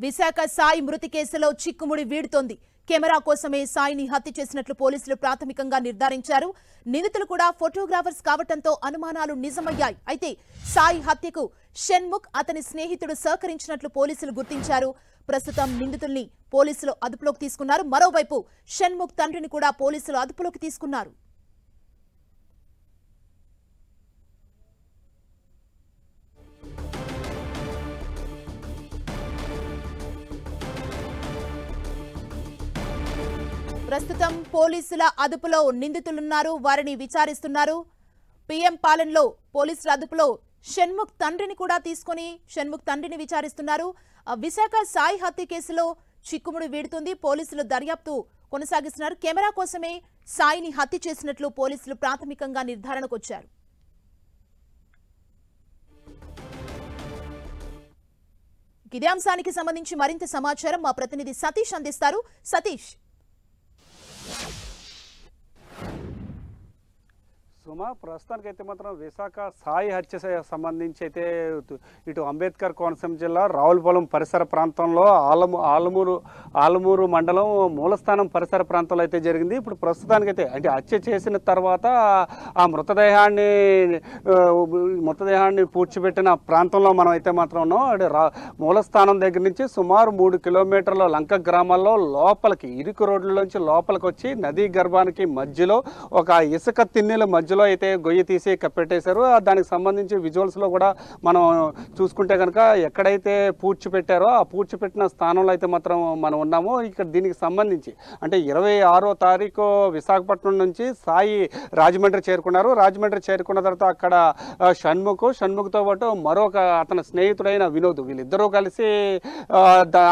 విశాఖ సాయి మృతి కేసులో చిక్కుముడి వీడుతోంది. కెమెరా కోసమే సాయిని హత్య చేసినట్లు పోలీసులు ప్రాథమికంగా నిర్ధారించారు. నిందితులు కూడా ఫోటోగ్రాఫర్స్ కావటంతో అనుమానాలు నిజమయ్యాయి. అయితే సాయి హత్యకు షణ్ముఖ్ అతని స్నేహితుడు సహకరించినట్లు పోలీసులు గుర్తించారు. ప్రస్తుతం నిందితుల్ని పోలీసులు అదుపులోకి తీసుకున్నారు. మరోవైపు షణ్ముఖ్ తండ్రిని కూడా పోలీసులు అదుపులోకి తీసుకున్నారు. ప్రస్తుతం పోలీసుల అదుపులో నిందితులున్నారు. వారిని విచారిస్తున్నారు. పీఎం పాలనలో పోలీసుల అదుపులో షణ్ముఖ్ తండ్రిని కూడా తీసుకొని షణ్ముఖ్ తండ్రిని విచారిస్తున్నారు. విశాఖ సాయి హత్య కేసులో చిక్కుముడి వీడుతుంది. పోలీసులు దర్యాప్తు కొనసాగిస్తున్నారు. కెమెరా కోసమే సాయిని హత్య చేసినట్లు పోలీసులు ప్రాథమికంగా నిర్ధారణకు వచ్చారు. ఇదే అంశానికి సంబంధించి మరింత సమాచారం మా ప్రతినిధి సతీష్ అందిస్తారు. సతీష్, సుమా, ప్రస్తుతానికైతే మాత్రం విశాఖ సాయి హత్య సంబంధించి అయితే ఇటు అంబేద్కర్ కోనసీమ జిల్లా రావులపాలెం పరిసర ప్రాంతంలో ఆలమూరు మండలం మూలస్థానం పరిసర ప్రాంతంలో అయితే జరిగింది. ఇప్పుడు ప్రస్తుతానికైతే అంటే హత్య చేసిన తర్వాత ఆ మృతదేహాన్ని పూడ్చిపెట్టిన ప్రాంతంలో మనం అయితే మాత్రం ఉన్నాం. అంటే మూలస్థానం దగ్గర నుంచి సుమారు 3 కిలోమీటర్ల లంక గ్రామాల్లో లోపలికి ఇరుకు రోడ్లలోంచి లోపలికి వచ్చి నదీ గర్భానికి మధ్యలో ఒక ఇసుక తిన్నెల మధ్యలో అయితే గొయ్యి తీసి కప్పెట్టేశారు. దానికి సంబంధించి విజువల్స్లో కూడా మనం చూసుకుంటే కనుక ఎక్కడైతే పూడ్చిపెట్టారో ఆ పూడ్చిపెట్టిన స్థానంలో అయితే మాత్రం మనం ఉన్నాము. ఇక్కడ దీనికి సంబంధించి అంటే 26వ తారీఖు విశాఖపట్నం నుంచి సాయి రాజమండ్రి చేరుకున్నారు. రాజమండ్రి చేరుకున్న తర్వాత అక్కడ షణ్ముఖ్తో పాటు మరొక అతని స్నేహితుడైన వినోద్, వీళ్ళిద్దరూ కలిసి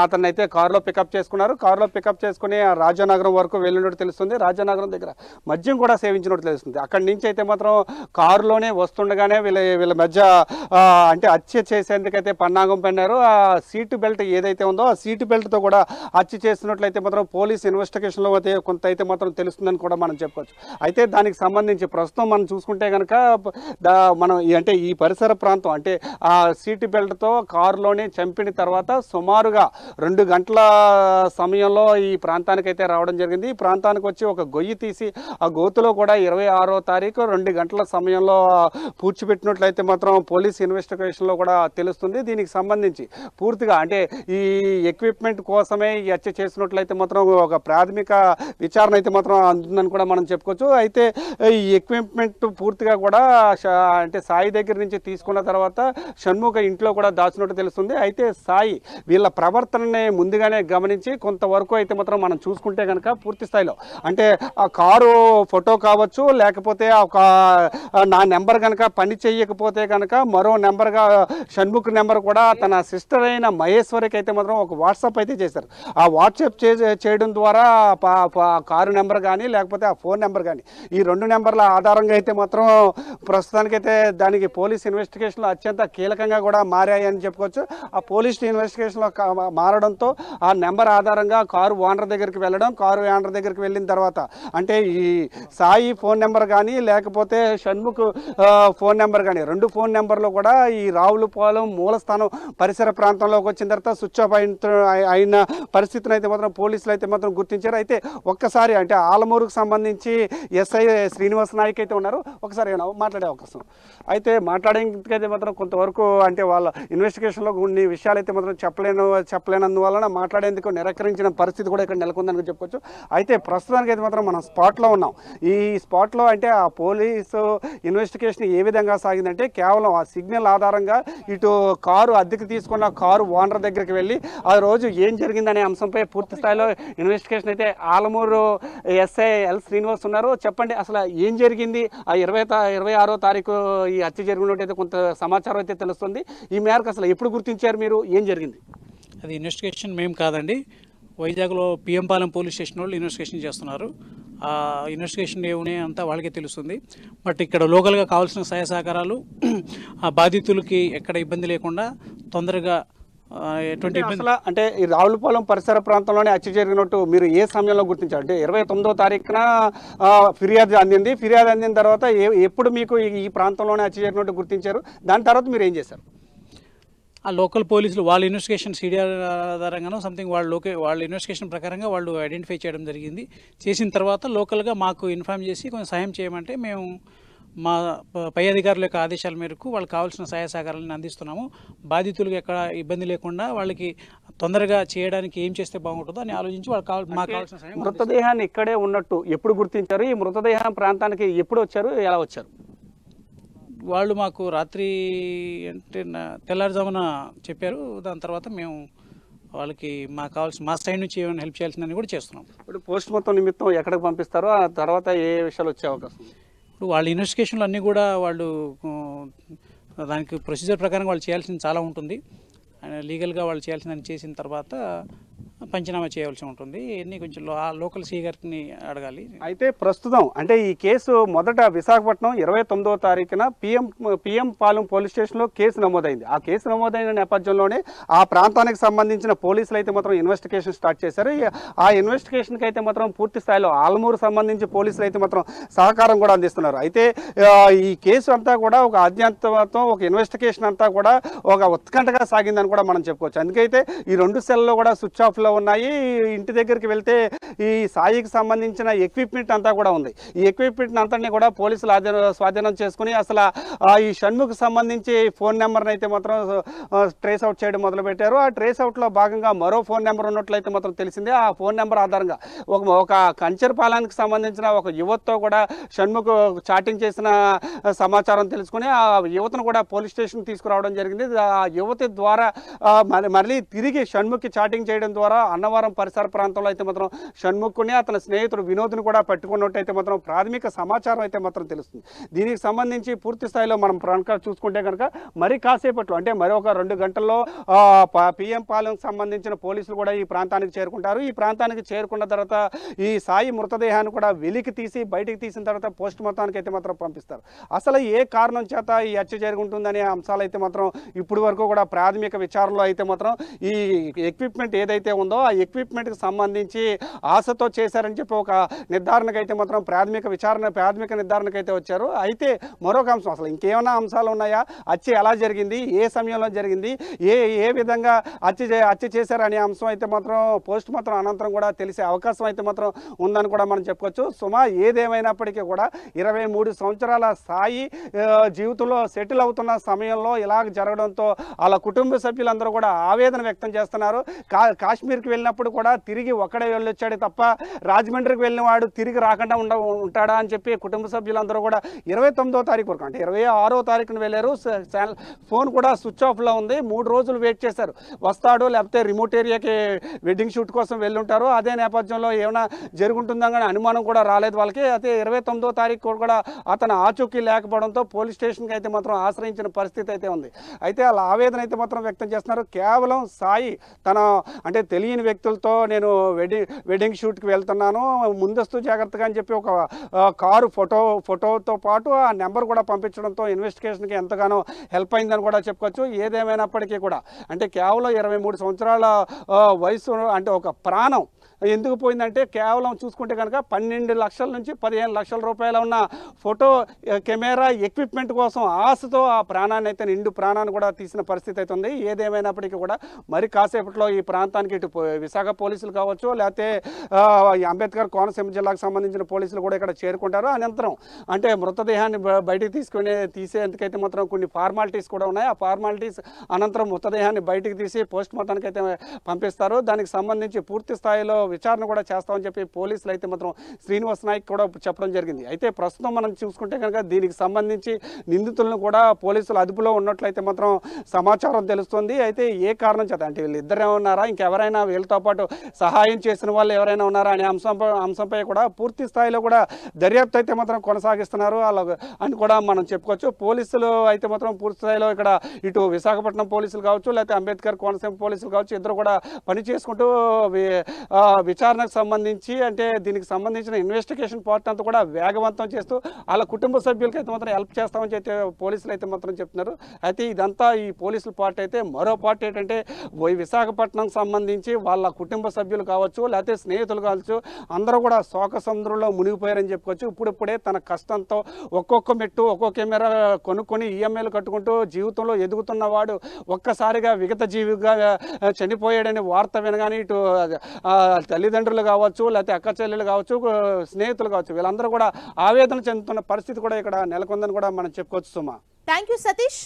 అతన్ని అయితే కారులో పికప్ చేసుకున్నారు. కారులో పికప్ చేసుకుని రాజానగరం వరకు వెళ్ళినట్టు తెలుస్తుంది. రాజానగరం దగ్గర మద్యం కూడా సేవించినట్టు తెలుస్తుంది. అక్కడి నుంచి అయితే మాత్రం కారులోనే వస్తుండగానే వీళ్ళ మధ్య అంటే హత్య చేసేందుకైతే పన్నాగం పన్నారు. ఆ సీటు బెల్ట్ ఏదైతే ఉందో ఆ సీటు బెల్ట్తో కూడా హత్య చేసినట్లయితే మాత్రం పోలీస్ ఇన్వెస్టిగేషన్లో అయితే కొంత అయితే మాత్రం తెలుస్తుందని కూడా మనం చెప్పవచ్చు. అయితే దానికి సంబంధించి ప్రస్తుతం మనం చూసుకుంటే కనుక మనం అంటే ఈ పరిసర ప్రాంతం అంటే ఆ సీటు బెల్ట్తో కారులోనే చంపిన తర్వాత సుమారుగా 2 గంటల సమయంలో ఈ ప్రాంతానికి అయితే రావడం జరిగింది. ఈ ప్రాంతానికి వచ్చి ఒక గొయ్యి తీసి ఆ గోతులో కూడా 26వ తారీఖు 2 గంటల సమయంలో పూడ్చిపెట్టినట్లయితే మాత్రం పోలీస్ ఇన్వెస్టిగేషన్లో కూడా తెలుస్తుంది. దీనికి సంబంధించి పూర్తిగా అంటే ఈ ఎక్విప్మెంట్ కోసమే ఈ హత్య చేసినట్లయితే మాత్రం ఒక ప్రాథమిక విచారణ అయితే మాత్రం అందుతుందని కూడా మనం చెప్పుకోవచ్చు. అయితే ఈ ఎక్విప్మెంట్ పూర్తిగా కూడా అంటే సాయి దగ్గర నుంచి తీసుకున్న తర్వాత షణ్ముఖ ఇంట్లో కూడా దాచినట్టు తెలుస్తుంది. అయితే సాయి వీళ్ళ ప్రవర్తనని ముందుగానే గమనించి కొంతవరకు అయితే మాత్రం మనం చూసుకుంటే కనుక పూర్తి స్థాయిలో అంటే ఆ కారు ఫోటో కావచ్చు, లేకపోతే ఒక నా నెంబర్ కనుక పని చేయకపోతే కనుక మరో నెంబర్గా షణ్ముఖ్ నెంబర్ కూడా తన సిస్టర్ అయిన మహేశ్వరికి అయితే మాత్రం ఒక వాట్సాప్ అయితే చేశారు. ఆ వాట్సాప్ చేయడం ద్వారా కారు నెంబర్ కానీ లేకపోతే ఆ ఫోన్ నెంబర్ కానీ ఈ 2 నెంబర్ల ఆధారంగా అయితే మాత్రం ప్రస్తుతానికైతే దానికి పోలీస్ ఇన్వెస్టిగేషన్లో అత్యంత కీలకంగా కూడా మారాయని చెప్పుకోవచ్చు. ఆ పోలీస్ ఇన్వెస్టిగేషన్లో మారడంతో ఆ నెంబర్ ఆధారంగా కారు ఓనర్ దగ్గరికి వెళ్ళడం, కారు ఓనర్ దగ్గరికి వెళ్ళిన తర్వాత అంటే ఈ సాయి ఫోన్ నెంబర్ కానీ లేకపోతే షణ్ముఖ్ ఫోన్ నెంబర్ కానీ 2 ఫోన్ నెంబర్లు కూడా ఈ రావులపాలెం మూలస్థానం పరిసర ప్రాంతంలోకి వచ్చిన తర్వాత స్విచ్ ఆఫ్ అయిన పరిస్థితిని అయితే మాత్రం పోలీసులు అయితే మాత్రం గుర్తించారు. అయితే ఒక్కసారి అంటే ఆలమూరుకు సంబంధించి ఎస్ఐ శ్రీనివాస్ నాయక్ అయితే ఉన్నారు. ఒకసారి మాట్లాడే అవకాశం అయితే మాట్లాడేందుకైతే మాత్రం కొంతవరకు అంటే వాళ్ళ ఇన్వెస్టిగేషన్లో కొన్ని విషయాలు అయితే మాత్రం చెప్పలేనందువలన మాట్లాడేందుకు నిరాకరించిన పరిస్థితి కూడా ఇక్కడ నెలకొందని చెప్పుకోవచ్చు. అయితే ప్రస్తుతానికి అయితే మాత్రం మనం స్పాట్లో ఉన్నాం. ఈ స్పాట్లో అంటే ఆ పోలీసు ఇన్వెస్టిగేషన్ ఏ విధంగా సాగిందంటే కేవలం ఆ సిగ్నల్ ఆధారంగా ఇటు కారు అద్దెకి తీసుకున్న కారు ఓనర్ దగ్గరికి వెళ్ళి ఆ రోజు ఏం జరిగిందనే అంశంపై పూర్తి స్థాయిలో ఇన్వెస్టిగేషన్ అయితే ఆలమూరు ఎస్ఐ ఎల్ శ్రీనివాస్ ఉన్నారు. చెప్పండి, అసలు ఏం జరిగింది? ఆ 26వ తారీఖు ఈ హత్య జరిగినట్టయితే కొంత సమాచారం అయితే తెలుస్తుంది. ఈ మేరకు అసలు ఎప్పుడు గుర్తించారు మీరు? ఏం జరిగింది? అది ఇన్వెస్టిగేషన్ మేము కాదండి, వైజాగ్లో పిఎం పాలెం పోలీస్ స్టేషన్ వాళ్ళు ఇన్వెస్టిగేషన్ చేస్తున్నారు. ఆ ఇన్వెస్టిగేషన్ ఏమున్నాయి అంతా వాళ్ళకే తెలుస్తుంది. బట్ ఇక్కడ లోకల్గా కావాల్సిన సహాయ సహకారాలు ఆ బాధితులకి ఎక్కడ ఇబ్బంది లేకుండా తొందరగా ఎటువంటి ఇబ్బంది అంటే ఈ రావులపాలెం పరిసర ప్రాంతంలోనే హత్య జరిగినట్టు మీరు ఏ సమయంలో గుర్తించారు? అంటే 29వ తారీఖున ఫిర్యాదు అందింది. ఫిర్యాదు అందిన తర్వాత ఎప్పుడు మీకు ఈ ప్రాంతంలోనే హత్య జరిగినట్టు గుర్తించారు? దాని తర్వాత మీరు ఏం చేశారు? ఆ లోకల్ పోలీసులు వాళ్ళ ఇన్వెస్టిగేషన్ సీడీఆర్ ఆధారంగానో సంథింగ్ వాళ్ళ ఇన్వెస్టిగేషన్ ప్రకారంగా వాళ్ళు ఐడెంటిఫై చేయడం జరిగింది. చేసిన తర్వాత లోకల్గా మాకు ఇన్ఫార్మ్ చేసి కొంచెం సాయం చేయమంటే మేము మా పై అధికారుల యొక్క ఆదేశాల మేరకు వాళ్ళకి కావాల్సిన సహాయ సహకారాలను అందిస్తున్నాము. బాధితులకు ఎక్కడ ఇబ్బంది లేకుండా వాళ్ళకి తొందరగా చేయడానికి ఏం చేస్తే బాగుంటుందో అని ఆలోచించి మాకు కావాల్సిన సహాయం. మృతదేహాన్ని ఇక్కడే ఉన్నట్టు ఎప్పుడు గుర్తించారు? ఈ మృతదేహం ప్రాంతానికి ఎప్పుడు వచ్చారు, ఎలా వచ్చారు? వాళ్ళు మాకు రాత్రి అంటే తెల్లారుజామున చెప్పారు. దాని తర్వాత మేము వాళ్ళకి మాకు కావాల్సిన మా సైడ్ నుంచి ఏమైనా హెల్ప్ చేయాల్సిందని కూడా చేస్తున్నాం. ఇప్పుడు పోస్ట్ మార్టం నిమిత్తం ఎక్కడికి పంపిస్తారో, ఆ తర్వాత ఏ విషయాలు వచ్చే అవకాశం? ఇప్పుడు వాళ్ళ ఇన్వెస్టిగేషన్లు అన్నీ కూడా వాళ్ళు దానికి ప్రొసీజర్ ప్రకారం వాళ్ళు చేయాల్సింది చాలా ఉంటుంది. లీగల్గా వాళ్ళు చేయాల్సిందని చేసిన తర్వాత పంచనామా చేయాల్సి ఉంటుంది. ఇవన్నీ కొంచెం లోకల్ సీ గారిని అడగాలి. అయితే ప్రస్తుతం అంటే ఈ కేసు మొదట విశాఖపట్నం 29వ తారీఖున పిఎం పాలెం పోలీస్ స్టేషన్లో కేసు నమోదైంది. ఆ కేసు నమోదైన నేపథ్యంలోనే ఆ ప్రాంతానికి సంబంధించిన పోలీసులు అయితే మాత్రం ఇన్వెస్టిగేషన్ స్టార్ట్ చేశారు. ఆ ఇన్వెస్టిగేషన్కి అయితే మాత్రం పూర్తి స్థాయిలో ఆల్మూరు సంబంధించి పోలీసులు అయితే మాత్రం సహకారం కూడా అందిస్తున్నారు. అయితే ఈ కేసు అంతా కూడా ఒక ఆద్యంతం, ఒక ఇన్వెస్టిగేషన్ అంతా కూడా ఒక ఉత్కంఠగా సాగిందని కూడా మనం చెప్పుకోవచ్చు. అందుకైతే ఈ 2 సెల్లో కూడా స్విచ్ ఆఫ్లో ఉన్నాయి. ఇంటి దగ్గరికి వెళ్తే ఈ సాయికి సంబంధించిన ఎక్విప్మెంట్ అంతా కూడా ఉంది. ఈ ఎక్విప్మెంట్ అంతటిని కూడా పోలీసులు స్వాధీనం చేసుకుని అసలు ఈ షణ్ముఖ్ సంబంధించి ఫోన్ నెంబర్ని అయితే మాత్రం ట్రేస్ అవుట్ చేయడం మొదలుపెట్టారు. ఆ ట్రేస్ అవుట్లో భాగంగా మరో ఫోన్ నెంబర్ ఉన్నట్లయితే మాత్రం తెలిసిందే. ఆ ఫోన్ నెంబర్ ఆధారంగా ఒక కంచర్పాలెంకి సంబంధించిన ఒక యువతతో కూడా షణ్ముఖ్ చాటింగ్ చేసిన సమాచారం తెలుసుకుని ఆ యువతను కూడా పోలీస్ స్టేషన్ తీసుకురావడం జరిగింది. ఆ యువతి ద్వారా మళ్ళీ తిరిగి షణ్ముఖ్కి చాటింగ్ చేయడం ద్వారా అన్నవరం పరిసర ప్రాంతంలో అయితే మాత్రం షణ్ముఖ్ని అతని స్నేహితుడు వినోద్ని కూడా పట్టుకున్నట్టు అయితే మాత్రం ప్రాథమిక సమాచారం అయితే మాత్రం తెలుస్తుంది. దీనికి సంబంధించి పూర్తి స్థాయిలో మనం చూసుకుంటే కనుక మరి కాసేపట్లో అంటే మరి ఒక 2 గంటల్లో పిఎం పాలెంకి సంబంధించిన పోలీసులు కూడా ఈ ప్రాంతానికి చేరుకుంటారు. ఈ ప్రాంతానికి చేరుకున్న తర్వాత ఈ సాయి మృతదేహాన్ని కూడా వెలికి తీసి బయటికి తీసిన తర్వాత పోస్ట్ మార్టానికి అయితే మాత్రం పంపిస్తారు. అసలు ఏ కారణం చేత ఈ హత్య జరుగుతుందనే అంశాలు అయితే మాత్రం ఇప్పటి వరకు కూడా ప్రాథమిక విచారణలో అయితే మాత్రం ఈ ఎక్విప్మెంట్ ఏదైతే ఉందో ఆ ఎక్విప్మెంట్కి సంబంధించి ఆశతో చేశారని చెప్పి ఒక నిర్ధారణకు అయితే మాత్రం ప్రాథమిక నిర్ధారణకు అయితే వచ్చారు. అయితే మరొక అంశం, అసలు ఇంకేమైనా అంశాలు ఉన్నాయా? హత్య ఎలా జరిగింది, ఏ సమయంలో జరిగింది, ఏ విధంగా హత్య చేశారనే అంశం అయితే మాత్రం పోస్ట్ మార్టం అనంతరం కూడా తెలిసే అవకాశం అయితే మాత్రం ఉందని కూడా మనం చెప్పుకోవచ్చు. ఏదేమైనప్పటికీ కూడా 23 సంవత్సరాల సాయి జీవితంలో సెటిల్ అవుతున్న సమయంలో ఇలా జరగడంతో వాళ్ళ కుటుంబ సభ్యులందరూ కూడా ఆవేదన వ్యక్తం చేస్తున్నారు. కాశ్మీర్కి వెళ్ళినప్పుడు కూడా తిరిగి ఒక్కడే వెళ్ళొచ్చాడు తప్ప రాజమండ్రికి వెళ్ళిన వాడు తిరిగి రాకుండా ఉంటాడా అని చెప్పి కుటుంబ సభ్యులందరూ కూడా 29వ తారీఖు వరకు అంటే 26వ తారీఖున వెళ్ళారు. ఫోన్ కూడా స్విచ్ ఆఫ్లో ఉంది. 3 రోజులు వెయిట్ చేశారు, వస్తాడు లేకపోతే రిమోట్ ఏరియాకి వెడ్డింగ్ షూట్ కోసం వెళ్ళుంటారు. అదే నేపథ్యంలో ఏమైనా జరుగుతుందా కానీ అనుమానం కూడా రాలేదు వాళ్ళకి. అయితే 29వ తారీఖు కూడా అతను ఆచూకీ లేకపోవడంతో పోలీస్ స్టేషన్కి అయితే మాత్రం ఆశ్రయించిన పరిస్థితి అయితే ఉంది. అయితే వాళ్ళ ఆవేదన అయితే మాత్రం వ్యక్తం చేస్తున్నారు. కేవలం సాయి తన అంటే తెలియని వ్యక్తులతో నేను వెడ్డింగ్ షూట్కి వెళ్తున్నాను, ముందస్తు జాగ్రత్తగా అని చెప్పి ఒక కారు ఫోటోతో పాటు ఆ నెంబర్ కూడా పంపించడంతో ఇన్వెస్టిగేషన్కి ఎంతగానో హెల్ప్ అయిందని కూడా చెప్పుకోవచ్చు. ఏదేమైనప్పటికీ కూడా అంటే కేవలం 23 సంవత్సరాల వయసు అంటే ఒక ప్రాణం ఎందుకు పోయిందంటే కేవలం చూసుకుంటే కనుక 12 లక్షల నుంచి 15 లక్షల రూపాయలు ఉన్న ఫోటో కెమెరా ఎక్విప్మెంట్ కోసం ఆశతో ఆ ప్రాణాన్ని అయితే నిండు ప్రాణాన్ని కూడా తీసిన పరిస్థితి అయితే ఉంది. ఏదేమైనప్పటికీ కూడా మరి కాసేపట్లో ఈ ప్రాంతానికి ఇటు విశాఖ పోలీసులు కావచ్చు లేకపోతే అంబేద్కర్ కోనసీమ జిల్లాకు సంబంధించిన పోలీసులు కూడా ఇక్కడ చేరుకుంటారు. అనంతరం అంటే మృతదేహాన్ని బయటికి తీసేందుకైతే మాత్రం కొన్ని ఫార్మాలిటీస్ కూడా ఉన్నాయి. ఆ ఫార్మాలిటీస్ అనంతరం మృతదేహాన్ని బయటికి తీసి పోస్ట్ మార్టానికి అయితే పంపిస్తారు. దానికి సంబంధించి పూర్తి స్థాయిలో విచారణ కూడా చేస్తామని చెప్పి పోలీసులు అయితే మాత్రం శ్రీనివాస్ నాయక్ కూడా చెప్పడం జరిగింది. అయితే ప్రస్తుతం మనం చూసుకుంటే కనుక దీనికి సంబంధించి నిందితులను కూడా పోలీసులు అదుపులో ఉన్నట్లయితే మాత్రం సమాచారం తెలుస్తుంది. అయితే ఏ కారణం చేత అంటే వీళ్ళిద్దరే ఉన్నారా, ఇంకెవరైనా వీళ్ళతో పాటు సహాయం చేసిన వాళ్ళు ఎవరైనా ఉన్నారా అనే అంశంపై కూడా పూర్తి స్థాయిలో కూడా దర్యాప్తు అయితే మాత్రం కొనసాగిస్తున్నారు అని కూడా మనం చెప్పుకోవచ్చు. పోలీసులు అయితే మాత్రం పూర్తి స్థాయిలో ఇక్కడ ఇటు విశాఖపట్నం పోలీసులు కావచ్చు లేకపోతే అంబేద్కర్ కోనసీమ పోలీసులు కావచ్చు ఇద్దరు కూడా పని చేసుకుంటూ విచారణకు సంబంధించి అంటే దీనికి సంబంధించిన ఇన్వెస్టిగేషన్ పార్ట్ అంతా కూడా వేగవంతం చేస్తూ వాళ్ళ కుటుంబ సభ్యులకి అయితే మాత్రం హెల్ప్ చేస్తామని అయితే పోలీసులు అయితే మాత్రం చెప్తున్నారు. అయితే ఇదంతా ఈ పోలీసుల పార్ట్ అయితే, మరో పార్ట్ ఏంటంటే విశాఖపట్నం సంబంధించి వాళ్ళ కుటుంబ సభ్యులు కావచ్చు, లేకపోతే స్నేహితులు కావచ్చు, అందరూ కూడా శోక సముద్రంలో మునిగిపోయారని చెప్పుకోవచ్చు. ఇప్పుడిప్పుడే తన కష్టంతో ఒక్కొక్క మెట్టు ఒక్కొక్క కెమెరా కొనుక్కొని ఈఎంఐలు కట్టుకుంటూ జీవితంలో ఎదుగుతున్నవాడు ఒక్కసారిగా విగత జీవిగా చనిపోయాడని వార్త వినగానే ఇటు తల్లిదండ్రులు కావచ్చు, లేకపోతే అక్క చెల్లెలు కావచ్చు, స్నేహితులు కావచ్చు, వీళ్ళందరూ కూడా ఆవేదన చెందుతున్న పరిస్థితి కూడా ఇక్కడ నెలకొందని కూడా మనం చెప్పుకోవచ్చు. సుమా, థ్యాంక్ యూ సతీష్.